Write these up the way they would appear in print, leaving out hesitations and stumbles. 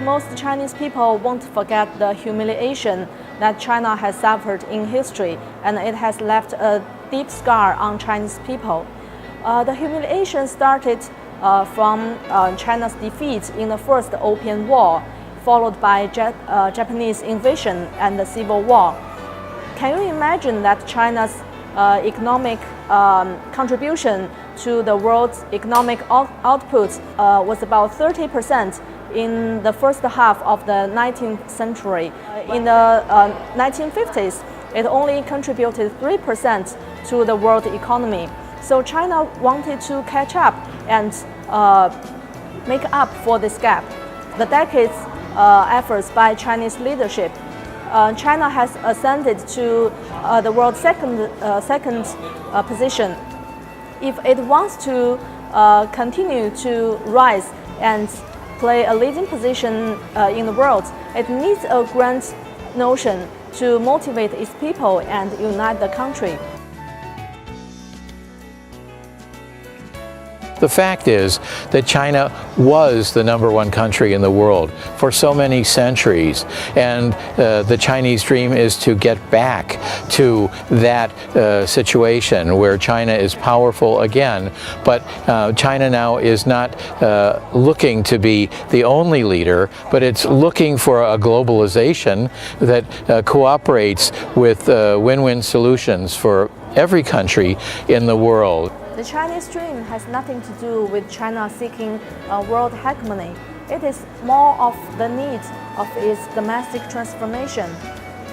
most Chinese people won't forget the humiliation that China has suffered in history, and it has left a deep scar on Chinese people. The humiliation started from China's defeat in the First Opium War, followed by Japanese invasion and the Civil War. Can you imagine that China's economic contribution to the world's economic output was about 30% in the first half of the 19th century. In the 1950s, it only contributed 3% to the world economy. So China wanted to catch up and make up for this gap. The decades' efforts by Chinese leadership, China has ascended to the world's second position. If it wants to continue to rise and play a leading position in the world, it needs a grand notion to motivate its people and unite the country. The fact is that China was the #1 country in the world for so many centuries, and the Chinese dream is to get back to that situation where China is powerful again. But China now is not looking to be the only leader, but it's looking for a globalization that cooperates with win-win solutions for every country in the world. The Chinese dream has nothing to do with China seeking world hegemony. It is more of the need of its domestic transformation.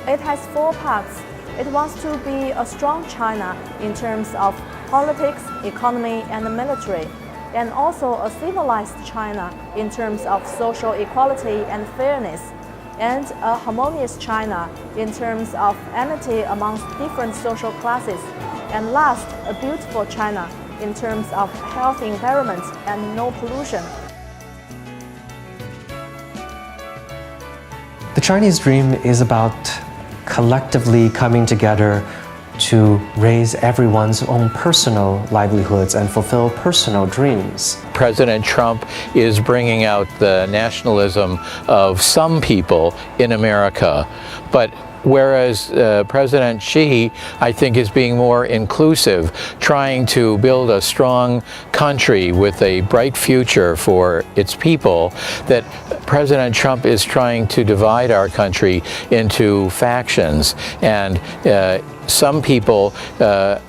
It has 4 parts. It wants to be a strong China in terms of politics, economy, and military, and also a civilized China in terms of social equality and fairness, and a harmonious China in terms of amity amongst different social classes, and last, a beautiful China in terms of healthy environment and no pollution. The Chinese dream is about collectively coming together to raise everyone's own personal livelihoods and fulfill personal dreams. President Trump is bringing out the nationalism of some people in America, but whereas President Xi, I think, is being more inclusive, trying to build a strong country with a bright future for its people, that President Trump is trying to divide our country into factions. And some people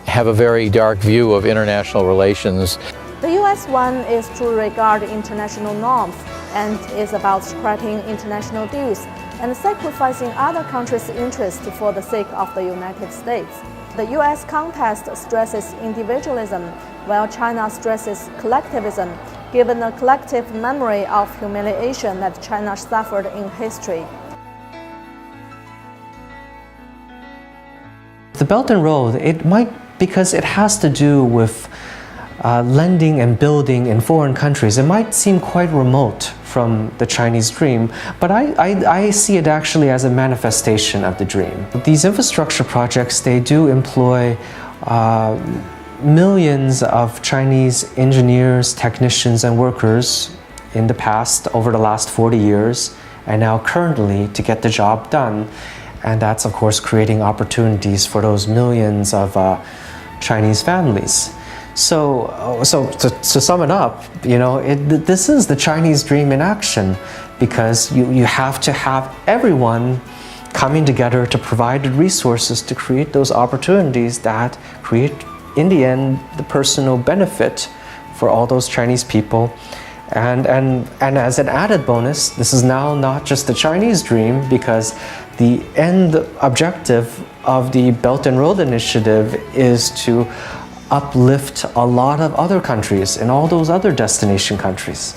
have a very dark view of international relations. The U.S. one is to regard international norms and is about scrapping international dues and sacrificing other countries' interests for the sake of the United States. The U.S. context stresses individualism, while China stresses collectivism, given the collective memory of humiliation that China suffered in history. The Belt and Road, because it has to do with lending and building in foreign countries, it might seem quite remote from the Chinese dream, but I see it actually as a manifestation of the dream. These infrastructure projects, they do employ millions of Chinese engineers, technicians, and workers in the past, over the last 40 years, and now currently to get the job done. And that's, of course, creating opportunities for those millions of Chinese families. So to sum it up, this is the Chinese dream in action, because you have to have everyone coming together to provide the resources to create those opportunities that create, in the end, the personal benefit for all those Chinese people. And as an added bonus, this is now not just the Chinese dream, because the end objective of the Belt and Road Initiative is to uplift a lot of other countries and all those other destination countries.